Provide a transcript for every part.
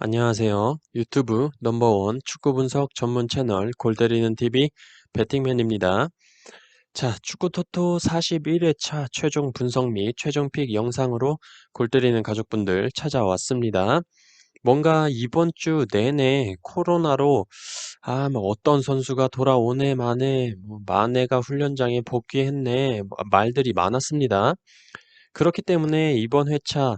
안녕하세요. 유튜브 넘버원 축구 분석 전문 채널 골때리는 TV 배팅맨입니다. 자, 축구 토토 41회차 최종 분석 및 최종 픽 영상으로 골때리는 가족분들 찾아왔습니다. 뭔가 이번 주 내내 코로나로 뭐 어떤 선수가 돌아오네 마네, 마네가 훈련장에 복귀했네, 말들이 많았습니다. 그렇기 때문에 이번 회차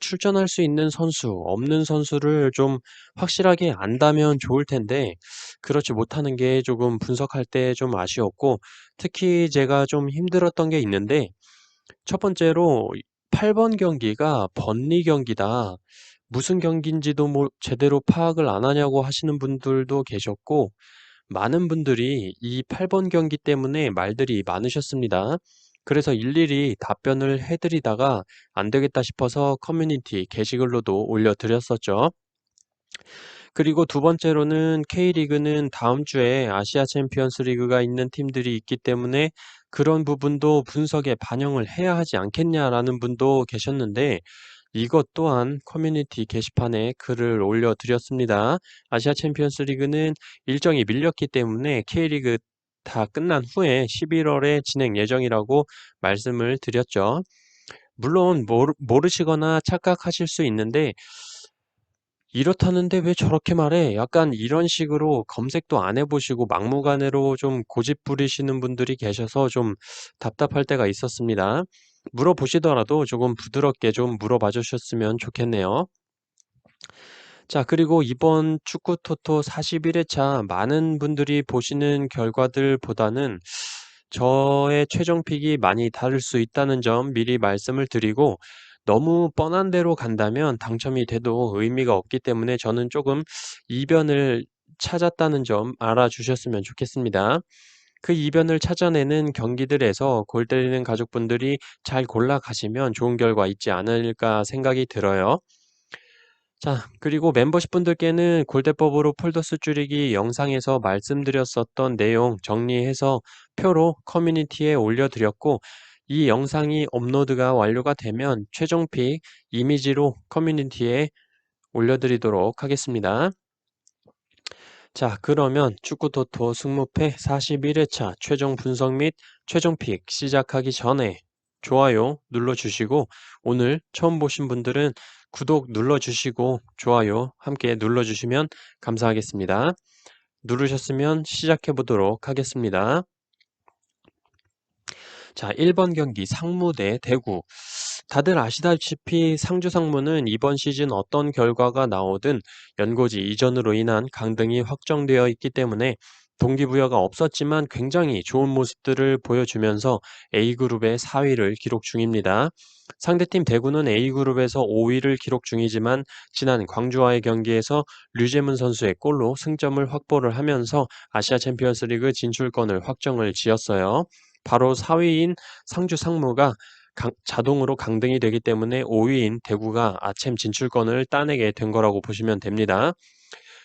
출전할 수 있는 선수, 없는 선수를 좀 확실하게 안다면 좋을 텐데 그렇지 못하는 게 조금 분석할 때 좀 아쉬웠고, 특히 제가 좀 힘들었던 게 있는데, 첫 번째로 8번 경기가 번리 경기다. 무슨 경기인지도 제대로 파악을 안 하냐고 하시는 분들도 계셨고, 많은 분들이 이 8번 경기 때문에 말들이 많으셨습니다. 그래서 일일이 답변을 해드리다가 안 되겠다 싶어서 커뮤니티 게시글로도 올려드렸었죠. 그리고 두 번째로는 K리그는 다음 주에 아시아 챔피언스 리그가 있는 팀들이 있기 때문에 그런 부분도 분석에 반영을 해야 하지 않겠냐라는 분도 계셨는데, 이것 또한 커뮤니티 게시판에 글을 올려드렸습니다. 아시아 챔피언스 리그는 일정이 밀렸기 때문에 K리그 다 끝난 후에 11월에 진행 예정이라고 말씀을 드렸죠. 물론 모르시거나 착각하실 수 있는데, 이렇다는데 왜 저렇게 말해? 약간 이런 식으로 검색도 안 해보시고 막무가내로 좀 고집 부리시는 분들이 계셔서 좀 답답할 때가 있었습니다. 물어보시더라도 조금 부드럽게 좀 물어봐 주셨으면 좋겠네요. 자, 그리고 이번 축구 토토 41회차 많은 분들이 보시는 결과들보다는 저의 최종 픽이 많이 다를 수 있다는 점 미리 말씀을 드리고, 너무 뻔한 대로 간다면 당첨이 돼도 의미가 없기 때문에 저는 조금 이변을 찾았다는 점 알아주셨으면 좋겠습니다. 그 이변을 찾아내는 경기들에서 골 때리는 가족분들이 잘 골라가시면 좋은 결과 있지 않을까 생각이 들어요. 자, 그리고 멤버십 분들께는 골대법으로 폴더스 줄이기 영상에서 말씀드렸었던 내용 정리해서 표로 커뮤니티에 올려드렸고, 이 영상이 업로드가 완료가 되면 최종 픽 이미지로 커뮤니티에 올려드리도록 하겠습니다. 자, 그러면 축구토토 승무패 41회차 최종 분석 및 최종 픽 시작하기 전에 좋아요 눌러주시고, 오늘 처음 보신 분들은 구독 눌러주시고 좋아요 함께 눌러주시면 감사하겠습니다. 누르셨으면 시작해 보도록 하겠습니다. 자, 1번 경기 상무 대 대구. 다들 아시다시피 상주 상무는 이번 시즌 어떤 결과가 나오든 연고지 이전으로 인한 강등이 확정되어 있기 때문에 동기부여가 없었지만 굉장히 좋은 모습들을 보여주면서 A그룹의 4위를 기록 중입니다. 상대팀 대구는 A그룹에서 5위를 기록 중이지만 지난 광주와의 경기에서 류재문 선수의 골로 승점을 확보를 하면서 아시아 챔피언스리그 진출권을 확정을 지었어요. 바로 4위인 상주 상무가 자동으로 강등이 되기 때문에 5위인 대구가 아챔 진출권을 따내게 된 거라고 보시면 됩니다.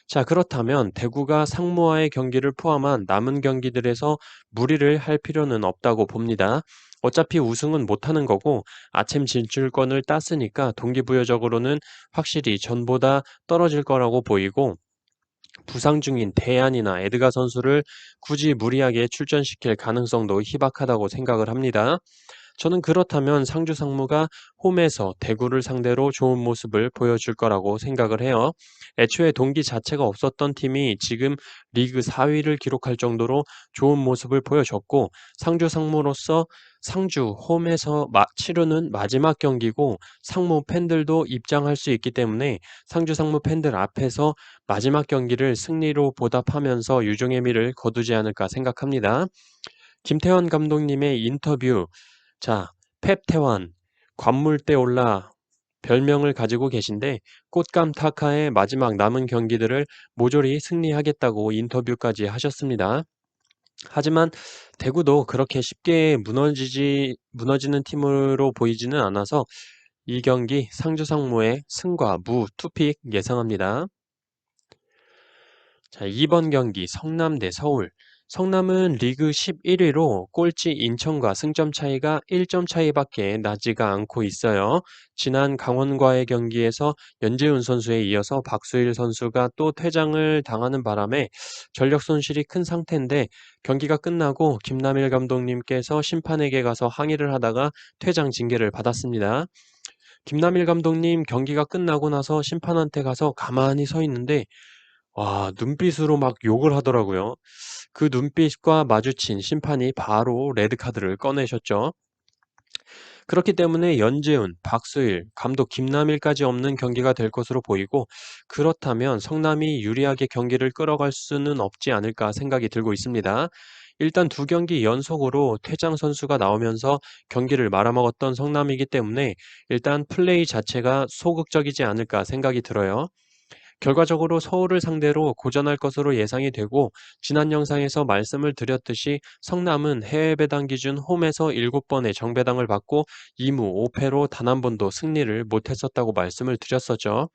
자, 그렇다면 대구가 상무와의 경기를 포함한 남은 경기들에서 무리를 할 필요는 없다고 봅니다. 어차피 우승은 못하는 거고 아챔 진출권을 땄으니까 동기부여적으로는 확실히 전보다 떨어질 거라고 보이고, 부상 중인 대안이나 에드가 선수를 굳이 무리하게 출전시킬 가능성도 희박하다고 생각을 합니다. 저는 그렇다면 상주 상무가 홈에서 대구를 상대로 좋은 모습을 보여줄 거라고 생각을 해요. 애초에 동기 자체가 없었던 팀이 지금 리그 4위를 기록할 정도로 좋은 모습을 보여줬고, 상주 상무로서 상주 홈에서 치르는 마지막 경기고 상무 팬들도 입장할 수 있기 때문에 상주 상무 팬들 앞에서 마지막 경기를 승리로 보답하면서 유종의 미를 거두지 않을까 생각합니다. 김태원 감독님의 인터뷰. 자, 펩태환, 관물대 올라 별명을 가지고 계신데, 꽃감 타카의 마지막 남은 경기들을 모조리 승리하겠다고 인터뷰까지 하셨습니다. 하지만 대구도 그렇게 쉽게 무너지는 팀으로 보이지는 않아서 이 경기 상주 상무의 승과 무 투픽 예상합니다. 자, 2번 경기 성남 대 서울. 성남은 리그 11위로 꼴찌 인천과 승점 차이가 1점 차이밖에 나지가 않고 있어요. 지난 강원과의 경기에서 연재훈 선수에 이어서 박수일 선수가 또 퇴장을 당하는 바람에 전력 손실이 큰 상태인데 경기가 끝나고 김남일 감독님께서 심판에게 가서 항의를 하다가 퇴장 징계를 받았습니다. 김남일 감독님 경기가 끝나고 나서 심판한테 가서 가만히 서 있는데 와, 눈빛으로 막 욕을 하더라고요. 그 눈빛과 마주친 심판이 바로 레드카드를 꺼내셨죠. 그렇기 때문에 연재훈, 박수일, 감독 김남일까지 없는 경기가 될 것으로 보이고, 그렇다면 성남이 유리하게 경기를 끌어갈 수는 없지 않을까 생각이 들고 있습니다. 일단 두 경기 연속으로 퇴장 선수가 나오면서 경기를 말아먹었던 성남이기 때문에 일단 플레이 자체가 소극적이지 않을까 생각이 들어요. 결과적으로 서울을 상대로 고전할 것으로 예상이 되고 지난 영상에서 말씀을 드렸듯이 성남은 해외 배당 기준 홈에서 7번의 정배당을 받고 2무 5패로 단 한 번도 승리를 못했었다고 말씀을 드렸었죠.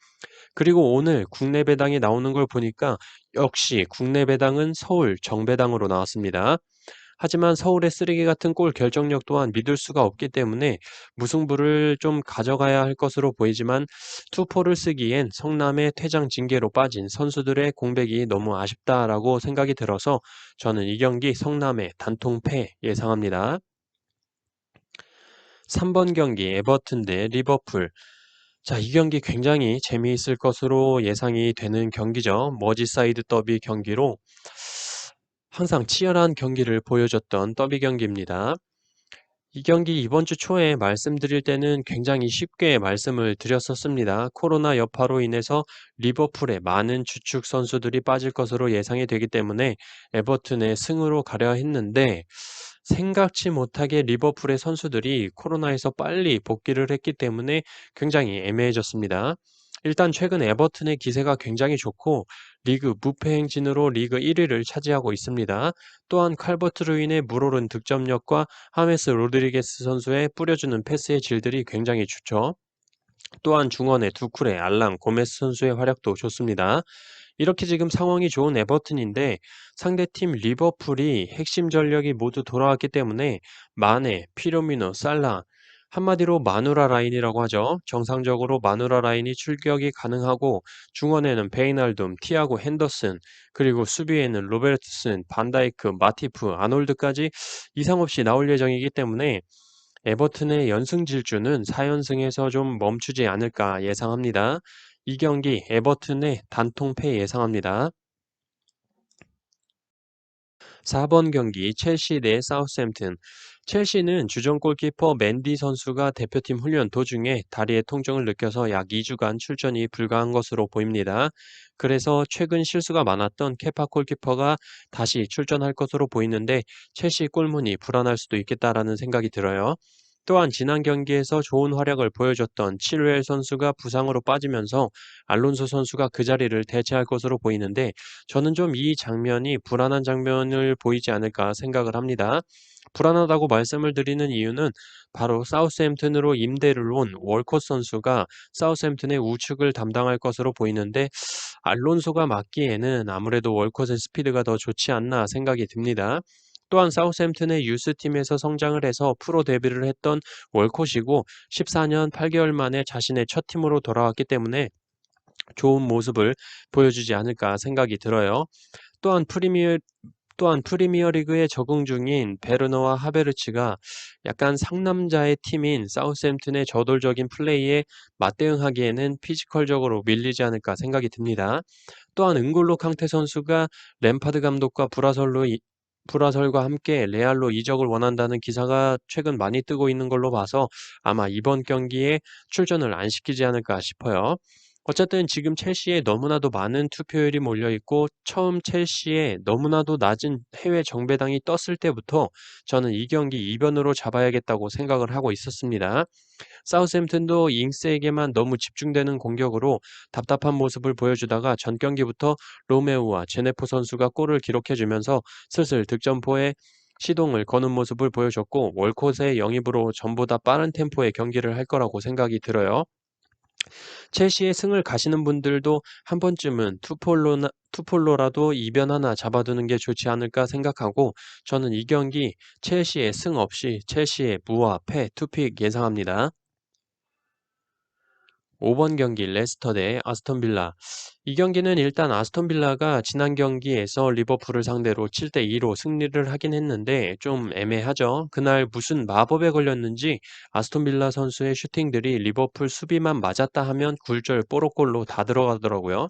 그리고 오늘 국내 배당이 나오는 걸 보니까 역시 국내 배당은 서울 정배당으로 나왔습니다. 하지만 서울의 쓰레기 같은 골 결정력 또한 믿을 수가 없기 때문에 무승부를 좀 가져가야 할 것으로 보이지만 투포를 쓰기엔 성남의 퇴장 징계로 빠진 선수들의 공백이 너무 아쉽다라고 생각이 들어서 저는 이 경기 성남의 단통패 예상합니다. 3번 경기 에버튼 대 리버풀. 자, 이 경기 굉장히 재미있을 것으로 예상이 되는 경기죠. 머지사이드 더비 경기로 항상 치열한 경기를 보여줬던 더비 경기입니다. 이 경기 이번 주 초에 말씀드릴 때는 굉장히 쉽게 말씀을 드렸었습니다. 코로나 여파로 인해서 리버풀의 많은 주축 선수들이 빠질 것으로 예상이 되기 때문에 에버튼의 승으로 가려 했는데 생각지 못하게 리버풀의 선수들이 코로나에서 빨리 복귀를 했기 때문에 굉장히 애매해졌습니다. 일단 최근 에버튼의 기세가 굉장히 좋고 리그 무패 행진으로 리그 1위를 차지하고 있습니다. 또한 칼버트로 인해 물오른 득점력과 하메스 로드리게스 선수의 뿌려주는 패스의 질들이 굉장히 좋죠. 또한 중원의 두쿠레, 알랑, 고메스 선수의 활약도 좋습니다. 이렇게 지금 상황이 좋은 에버튼인데 상대팀 리버풀이 핵심 전력이 모두 돌아왔기 때문에 마네, 피로미노, 살라, 한마디로 마누라 라인이라고 하죠. 정상적으로 마누라 라인이 출격이 가능하고 중원에는 베이날둠, 티아고 핸더슨, 그리고 수비에는 로베르트슨, 반다이크, 마티프, 아놀드까지 이상 없이 나올 예정이기 때문에 에버튼의 연승 질주는 4연승에서 좀 멈추지 않을까 예상합니다. 이 경기 에버튼의 단통패 예상합니다. 4번 경기 첼시 대 사우스햄튼. 첼시는 주전 골키퍼 맨디 선수가 대표팀 훈련 도중에 다리에 통증을 느껴서 약 2주간 출전이 불가한 것으로 보입니다. 그래서 최근 실수가 많았던 케파 골키퍼가 다시 출전할 것으로 보이는데 첼시 골문이 불안할 수도 있겠다라는 생각이 들어요. 또한 지난 경기에서 좋은 활약을 보여줬던 칠웰 선수가 부상으로 빠지면서 알론소 선수가 그 자리를 대체할 것으로 보이는데 저는 좀 이 장면이 불안한 장면을 보이지 않을까 생각을 합니다. 불안하다고 말씀을 드리는 이유는 바로 사우스햄튼으로 임대를 온 월콧 선수가 사우스햄튼의 우측을 담당할 것으로 보이는데 알론소가 맡기에는 아무래도 월콧의 스피드가 더 좋지 않나 생각이 듭니다. 또한 사우스햄튼의 유스팀에서 성장을 해서 프로 데뷔를 했던 월콧이고 14년 8개월 만에 자신의 첫 팀으로 돌아왔기 때문에 좋은 모습을 보여주지 않을까 생각이 들어요. 또한 프리미어 또한 프리미어리그에 적응 중인 베르너와 하베르츠가 약간 상남자의 팀인 사우스햄튼의 저돌적인 플레이에 맞대응하기에는 피지컬적으로 밀리지 않을까 생각이 듭니다. 또한 은골로 캉테 선수가 램파드 감독과 불화설과 함께 레알로 이적을 원한다는 기사가 최근 많이 뜨고 있는 걸로 봐서 아마 이번 경기에 출전을 안 시키지 않을까 싶어요. 어쨌든 지금 첼시에 너무나도 많은 투표율이 몰려 있고 처음 첼시에 너무나도 낮은 해외 정배당이 떴을 때부터 저는 이 경기 이변으로 잡아야겠다고 생각을 하고 있었습니다. 사우스햄튼도 잉스에게만 너무 집중되는 공격으로 답답한 모습을 보여주다가 전 경기부터 로메우와 제네포 선수가 골을 기록해주면서 슬슬 득점포에 시동을 거는 모습을 보여줬고 월콧의 영입으로 전보다 빠른 템포의 경기를 할 거라고 생각이 들어요. 첼시에 승을 가시는 분들도 한 번쯤은 투폴로라도 이변 하나 잡아두는 게 좋지 않을까 생각하고 저는 이 경기 첼시의 승 없이 첼시의 무와 패 투픽 예상합니다. 5번 경기 레스터 대 아스톤 빌라. 이 경기는 일단 아스톤 빌라가 지난 경기에서 리버풀을 상대로 7대 2로 승리를 하긴 했는데 좀 애매하죠. 그날 무슨 마법에 걸렸는지 아스톤 빌라 선수의 슈팅들이 리버풀 수비만 맞았다 하면 굴절 뽀록골로 다 들어가더라고요.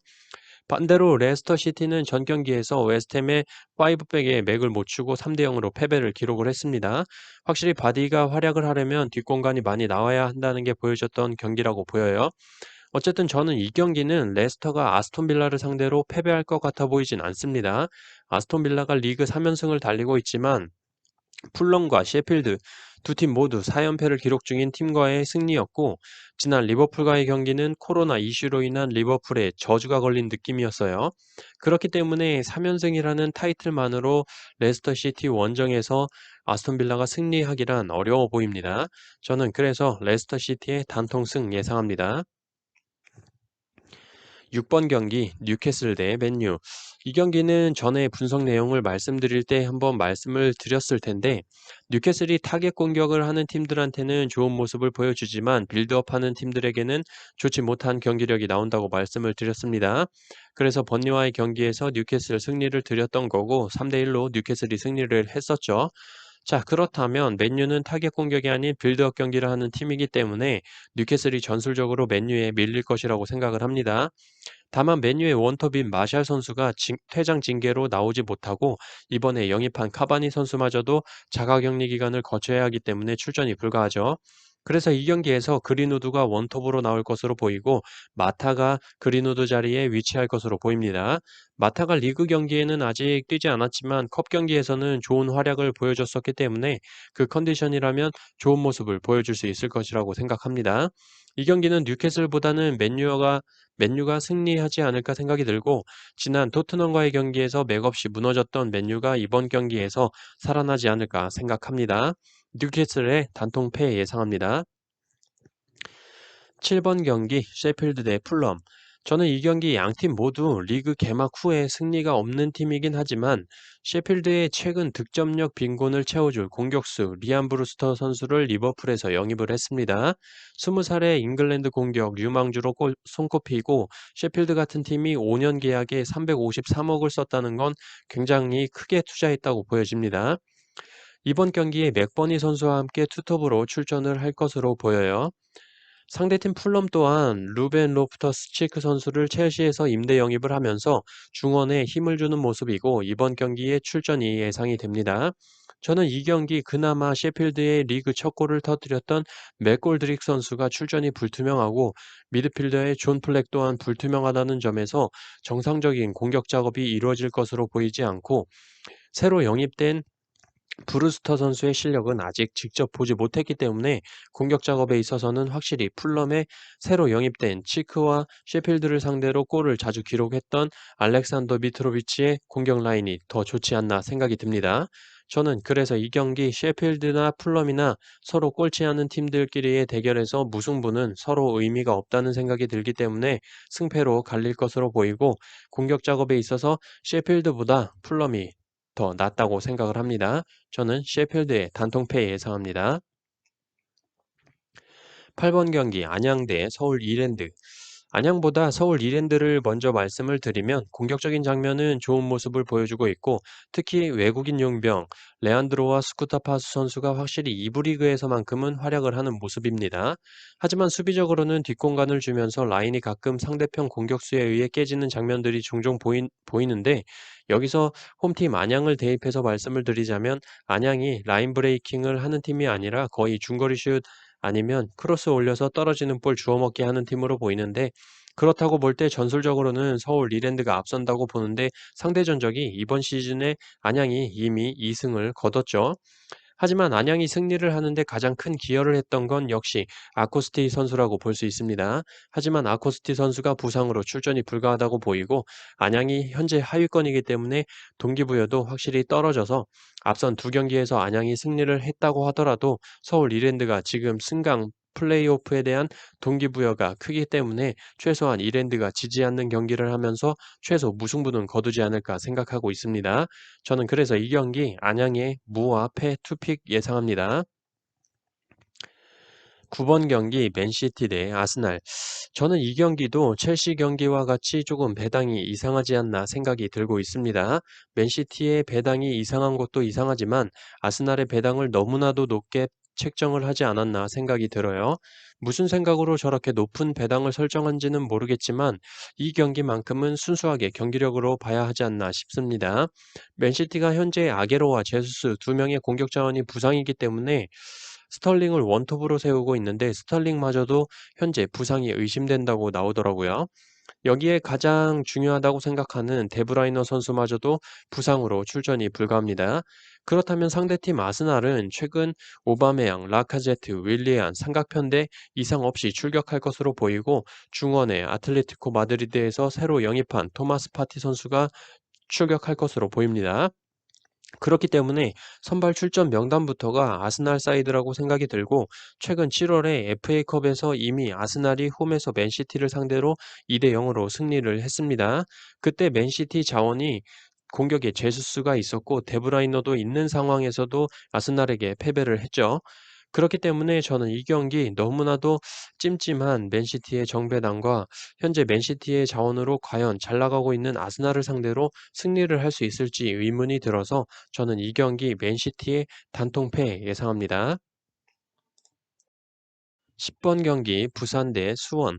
반대로 레스터 시티는 전 경기에서 웨스트햄의 5백에 맥을 못 추고 3대 0으로 패배를 기록을 했습니다. 확실히 바디가 활약을 하려면 뒷공간이 많이 나와야 한다는 게 보여졌던 경기라고 보여요. 어쨌든 저는 이 경기는 레스터가 아스톤 빌라를 상대로 패배할 것 같아 보이진 않습니다. 아스톤 빌라가 리그 3연승을 달리고 있지만 풀럼과 셰필드 두 팀 모두 4연패를 기록 중인 팀과의 승리였고 지난 리버풀과의 경기는 코로나 이슈로 인한 리버풀의 저주가 걸린 느낌이었어요. 그렇기 때문에 3연승이라는 타이틀만으로 레스터 시티 원정에서 아스톤 빌라가 승리하기란 어려워 보입니다. 저는 그래서 레스터 시티의 단통승 예상합니다. 6번 경기 뉴캐슬 대 맨유. 이 경기는 전에 분석 내용을 말씀드릴 때 한번 말씀을 드렸을 텐데 뉴캐슬이 타겟 공격을 하는 팀들한테는 좋은 모습을 보여주지만 빌드업하는 팀들에게는 좋지 못한 경기력이 나온다고 말씀을 드렸습니다. 그래서 번니와의 경기에서 뉴캐슬 승리를 드렸던 거고 3대 1로 뉴캐슬이 승리를 했었죠. 자, 그렇다면 맨유는 타겟 공격이 아닌 빌드업 경기를 하는 팀이기 때문에 뉴캐슬이 전술적으로 맨유에 밀릴 것이라고 생각을 합니다. 다만 맨유의 원톱인 마샬 선수가 퇴장 징계로 나오지 못하고 이번에 영입한 카바니 선수마저도 자가격리 기간을 거쳐야 하기 때문에 출전이 불가하죠. 그래서 이 경기에서 그린우드가 원톱으로 나올 것으로 보이고 마타가 그린우드 자리에 위치할 것으로 보입니다. 마타가 리그 경기에는 아직 뛰지 않았지만 컵 경기에서는 좋은 활약을 보여줬었기 때문에 그 컨디션이라면 좋은 모습을 보여줄 수 있을 것이라고 생각합니다. 이 경기는 뉴캐슬보다는 맨유가 승리하지 않을까 생각이 들고 지난 토트넘과의 경기에서 맥없이 무너졌던 맨유가 이번 경기에서 살아나지 않을까 생각합니다. 뉴캐슬의 단통패 예상합니다. 7번 경기 셰필드 대 풀럼. 저는 이 경기 양팀 모두 리그 개막 후에 승리가 없는 팀이긴 하지만 셰필드의 최근 득점력 빈곤을 채워줄 공격수 리안 브루스터 선수를 리버풀에서 영입을 했습니다. 20살의 잉글랜드 공격 유망주로 손꼽히고 셰필드 같은 팀이 5년 계약에 353억을 썼다는 건 굉장히 크게 투자했다고 보여집니다. 이번 경기에 맥버니 선수와 함께 투톱으로 출전을 할 것으로 보여요. 상대팀 풀럼 또한 루벤 로프터스 치크 선수를 첼시에서 임대 영입을 하면서 중원에 힘을 주는 모습이고 이번 경기에 출전이 예상이 됩니다. 저는 이 경기 그나마 셰필드의 리그 첫 골을 터뜨렸던 맥골드릭 선수가 출전이 불투명하고 미드필더의 존 플렉 또한 불투명하다는 점에서 정상적인 공격 작업이 이루어질 것으로 보이지 않고 새로 영입된 브루스터 선수의 실력은 아직 직접 보지 못했기 때문에 공격 작업에 있어서는 확실히 풀럼에 새로 영입된 치크와 셰필드를 상대로 골을 자주 기록했던 알렉산더 미트로비치의 공격 라인이 더 좋지 않나 생각이 듭니다. 저는 그래서 이 경기 셰필드나 풀럼이나 서로 꼴찌 않은 팀들끼리의 대결에서 무승부는 서로 의미가 없다는 생각이 들기 때문에 승패로 갈릴 것으로 보이고 공격 작업에 있어서 셰필드보다 풀럼이 더 낫다고 생각을 합니다. 저는 셰필드의 단통패 예상합니다. 8번 경기 안양 대 서울 이랜드. 안양보다 서울 이랜드를 먼저 말씀을 드리면 공격적인 장면은 좋은 모습을 보여주고 있고 특히 외국인 용병 레안드로와 스쿠타파스 선수가 확실히 2부 리그에서만큼은 활약을 하는 모습입니다. 하지만 수비적으로는 뒷공간을 주면서 라인이 가끔 상대편 공격수에 의해 깨지는 장면들이 종종 보이는데 여기서 홈팀 안양을 대입해서 말씀을 드리자면 안양이 라인 브레이킹을 하는 팀이 아니라 거의 중거리 슛 아니면 크로스 올려서 떨어지는 볼 주워먹게 하는 팀으로 보이는데 그렇다고 볼 때 전술적으로는 서울 이랜드가 앞선다고 보는데 상대 전적이 이번 시즌에 안양이 이미 2승을 거뒀죠. 하지만 안양이 승리를 하는데 가장 큰 기여를 했던 건 역시 아코스티 선수라고 볼 수 있습니다. 하지만 아코스티 선수가 부상으로 출전이 불가하다고 보이고 안양이 현재 하위권이기 때문에 동기부여도 확실히 떨어져서 앞선 두 경기에서 안양이 승리를 했다고 하더라도 서울 이랜드가 지금 승강 플레이오프에 대한 동기부여가 크기 때문에 최소한 이랜드가 지지 않는 경기를 하면서 최소 무승부는 거두지 않을까 생각하고 있습니다. 저는 그래서 이 경기 안양의 무와 패 투픽 예상합니다. 9번 경기 맨시티 대 아스날. 저는 이 경기도 첼시 경기와 같이 조금 배당이 이상하지 않나 생각이 들고 있습니다. 맨시티의 배당이 이상한 것도 이상하지만 아스날의 배당을 너무나도 높게 책정을 하지 않았나 생각이 들어요. 무슨 생각으로 저렇게 높은 배당을 설정한지는 모르겠지만 이 경기만큼은 순수하게 경기력으로 봐야 하지 않나 싶습니다. 맨시티가 현재 아게로와 제수스 두 명의 공격 자원이 부상이기 때문에 스털링을 원톱으로 세우고 있는데 스털링마저도 현재 부상이 의심된다고 나오더라고요. 여기에 가장 중요하다고 생각하는 데브라이너 선수마저도 부상으로 출전이 불가합니다. 그렇다면 상대팀 아스날은 최근 오바메양, 라카제트, 윌리안, 삼각편대 이상 없이 출격할 것으로 보이고 중원의 아틀레티코 마드리드에서 새로 영입한 토마스 파티 선수가 출격할 것으로 보입니다. 그렇기 때문에 선발 출전 명단부터가 아스날 사이드라고 생각이 들고 최근 7월에 FA컵에서 이미 아스날이 홈에서 맨시티를 상대로 2대 0으로 승리를 했습니다. 그때 맨시티 자원이 공격에 제수스가 있었고 데브라이너도 있는 상황에서도 아스날에게 패배를 했죠. 그렇기 때문에 저는 이 경기 너무나도 찜찜한 맨시티의 정배당과 현재 맨시티의 자원으로 과연 잘 나가고 있는 아스날을 상대로 승리를 할 수 있을지 의문이 들어서 저는 이 경기 맨시티의 단통패 예상합니다. 10번 경기 부산 대 수원.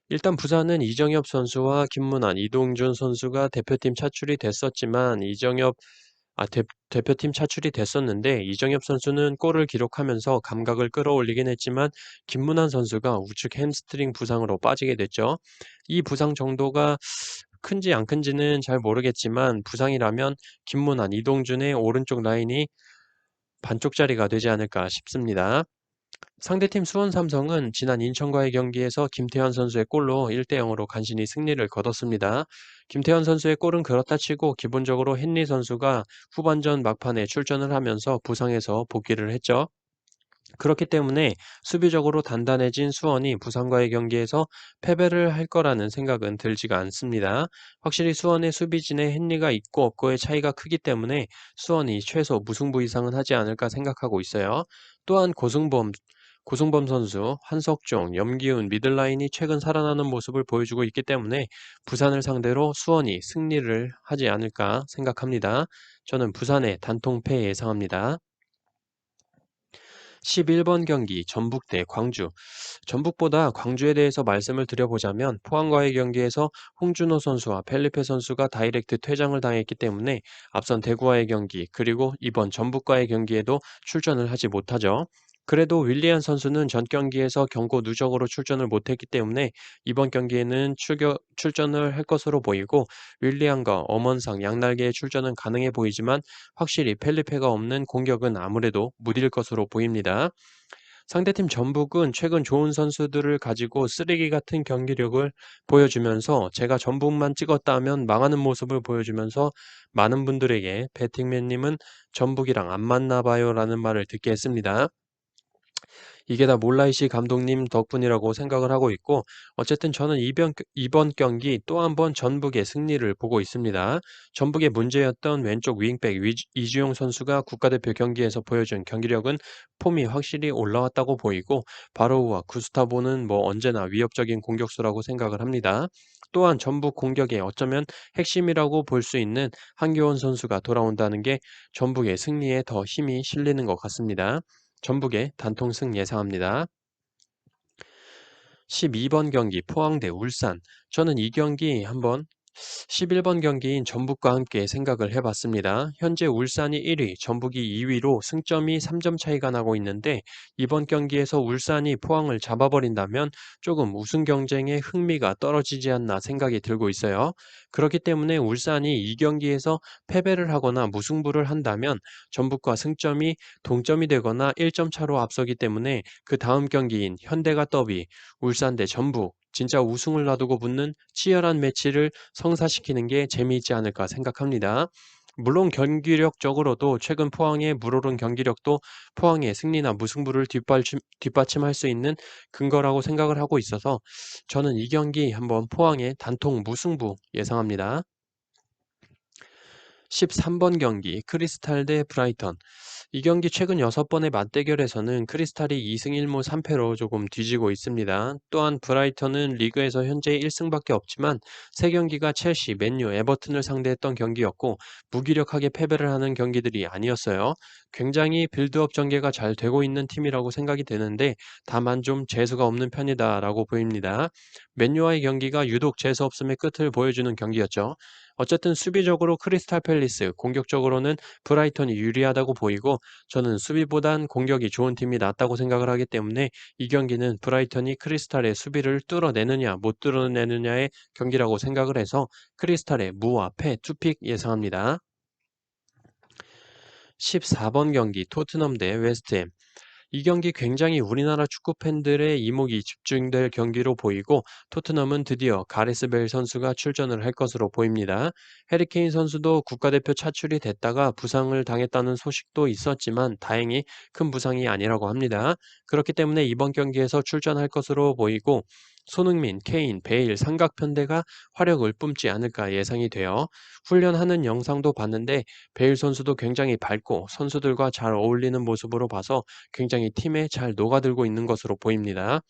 일단 부산은 이정엽 선수와 김문환, 이동준 선수가 대표팀 차출이 됐었지만 대표팀 차출이 됐었는데 이정엽 선수는 골을 기록하면서 감각을 끌어올리긴 했지만 김문환 선수가 우측 햄스트링 부상으로 빠지게 됐죠. 이 부상 정도가 큰지 안 큰지는 잘 모르겠지만 부상이라면 김문환, 이동준의 오른쪽 라인이 반쪽짜리가 되지 않을까 싶습니다. 상대팀 수원 삼성은 지난 인천과의 경기에서 김태환 선수의 골로 1대 0으로 간신히 승리를 거뒀습니다. 김태환 선수의 골은 그렇다 치고 기본적으로 헨리 선수가 후반전 막판에 출전을 하면서 부상에서 복귀를 했죠. 그렇기 때문에 수비적으로 단단해진 수원이 부산과의 경기에서 패배를 할 거라는 생각은 들지가 않습니다. 확실히 수원의 수비진에 헨리가 있고 없고의 차이가 크기 때문에 수원이 최소 무승부 이상은 하지 않을까 생각하고 있어요. 또한 고승범 선수, 한석종, 염기훈 미들라인이 최근 살아나는 모습을 보여주고 있기 때문에 부산을 상대로 수원이 승리를 하지 않을까 생각합니다. 저는 부산의 단통패 예상합니다. 11번 경기 전북 대 광주. 전북보다 광주에 대해서 말씀을 드려보자면 포항과의 경기에서 홍준호 선수와 펠리페 선수가 다이렉트 퇴장을 당했기 때문에 앞선 대구와의 경기 그리고 이번 전북과의 경기에도 출전을 하지 못하죠. 그래도 윌리안 선수는 전 경기에서 경고 누적으로 출전을 못했기 때문에 이번 경기에는 출전을 할 것으로 보이고 윌리안과 엄원상 양날개의 출전은 가능해 보이지만 확실히 펠리페가 없는 공격은 아무래도 무딜 것으로 보입니다. 상대팀 전북은 최근 좋은 선수들을 가지고 쓰레기 같은 경기력을 보여주면서 제가 전북만 찍었다면 망하는 모습을 보여주면서 많은 분들에게 배팅맨님은 전북이랑 안 맞나 봐요 라는 말을 듣게 했습니다. 이게 다 몰라이시 감독님 덕분이라고 생각을 하고 있고 어쨌든 저는 이번 경기 또 한 번 전북의 승리를 보고 있습니다. 전북의 문제였던 왼쪽 윙백 이주용 선수가 국가대표 경기에서 보여준 경기력은 폼이 확실히 올라왔다고 보이고 바로우와 구스타보는 뭐 언제나 위협적인 공격수라고 생각을 합니다. 또한 전북 공격의 어쩌면 핵심이라고 볼 수 있는 한교원 선수가 돌아온다는 게 전북의 승리에 더 힘이 실리는 것 같습니다. 전북의 단통승 예상합니다. 12번 경기 포항 대 울산. 저는 이 경기 한번 11번 경기인 전북과 함께 생각을 해봤습니다. 현재 울산이 1위, 전북이 2위로 승점이 3점 차이가 나고 있는데 이번 경기에서 울산이 포항을 잡아버린다면 조금 우승 경쟁의 흥미가 떨어지지 않나 생각이 들고 있어요. 그렇기 때문에 울산이 이 경기에서 패배를 하거나 무승부를 한다면 전북과 승점이 동점이 되거나 1점 차로 앞서기 때문에 그 다음 경기인 현대가 더비, 울산 대 전북, 진짜 우승을 놔두고 붙는 치열한 매치를 성사시키는 게 재미있지 않을까 생각합니다. 물론 경기력적으로도 최근 포항의 물오른 경기력도 포항의 승리나 무승부를 뒷받침할 수 있는 근거라고 생각을 하고 있어서 저는 이 경기 한번 포항의 단통 무승부 예상합니다. 13번 경기 크리스탈 대 브라이턴. 이 경기 최근 6번의 맞대결에서는 크리스탈이 2승 1무 3패로 조금 뒤지고 있습니다. 또한 브라이턴은 리그에서 현재 1승밖에 없지만 3경기가 첼시, 맨유, 에버튼을 상대했던 경기였고 무기력하게 패배를 하는 경기들이 아니었어요. 굉장히 빌드업 전개가 잘 되고 있는 팀이라고 생각이 되는데 다만 좀 재수가 없는 편이다라고 보입니다. 맨유와의 경기가 유독 재수 없음의 끝을 보여주는 경기였죠. 어쨌든 수비적으로 크리스탈 팰리스, 공격적으로는 브라이턴이 유리하다고 보이고 저는 수비보단 공격이 좋은 팀이 낫다고 생각을 하기 때문에 이 경기는 브라이턴이 크리스탈의 수비를 뚫어내느냐 못 뚫어내느냐의 경기라고 생각을 해서 크리스탈의 무와 패 투픽 예상합니다. 14번 경기 토트넘 대 웨스트햄. 이 경기 굉장히 우리나라 축구 팬들의 이목이 집중될 경기로 보이고 토트넘은 드디어 가레스 벨 선수가 출전을 할 것으로 보입니다. 해리 케인 선수도 국가대표 차출이 됐다가 부상을 당했다는 소식도 있었지만 다행히 큰 부상이 아니라고 합니다. 그렇기 때문에 이번 경기에서 출전할 것으로 보이고 손흥민, 케인, 베일 삼각편대가 화력을 뿜지 않을까 예상이 돼요. 훈련하는 영상도 봤는데 베일 선수도 굉장히 밝고 선수들과 잘 어울리는 모습으로 봐서 굉장히 팀에 잘 녹아들고 있는 것으로 보입니다.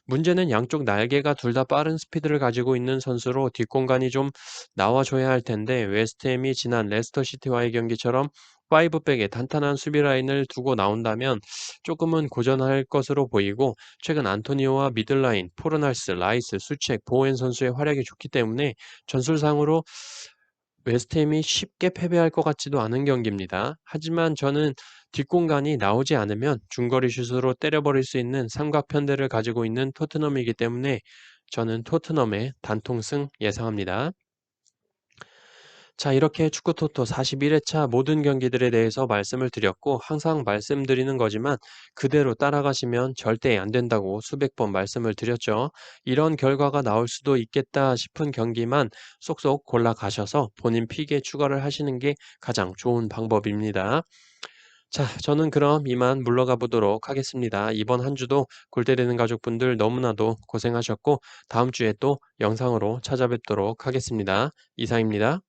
문제는 양쪽 날개가 둘 다 빠른 스피드를 가지고 있는 선수로 뒷공간이 좀 나와줘야 할 텐데 웨스트햄이 지난 레스터 시티와의 경기처럼 5백에 탄탄한 수비 라인을 두고 나온다면 조금은 고전할 것으로 보이고 최근 안토니오와 미들라인, 포르날스, 라이스, 수책, 보웬 선수의 활약이 좋기 때문에 전술상으로 웨스트햄이 쉽게 패배할 것 같지도 않은 경기입니다. 하지만 저는 뒷공간이 나오지 않으면 중거리 슛으로 때려버릴 수 있는 삼각편대를 가지고 있는 토트넘이기 때문에 저는 토트넘의 단통승 예상합니다. 자, 이렇게 축구 토토 41회차 모든 경기들에 대해서 말씀을 드렸고 항상 말씀드리는 거지만 그대로 따라가시면 절대 안 된다고 수백 번 말씀을 드렸죠. 이런 결과가 나올 수도 있겠다 싶은 경기만 쏙쏙 골라 가셔서 본인 픽에 추가를 하시는 게 가장 좋은 방법입니다. 자, 저는 그럼 이만 물러가 보도록 하겠습니다. 이번 한 주도 골 때리는 가족분들 너무나도 고생하셨고 다음 주에 또 영상으로 찾아뵙도록 하겠습니다. 이상입니다.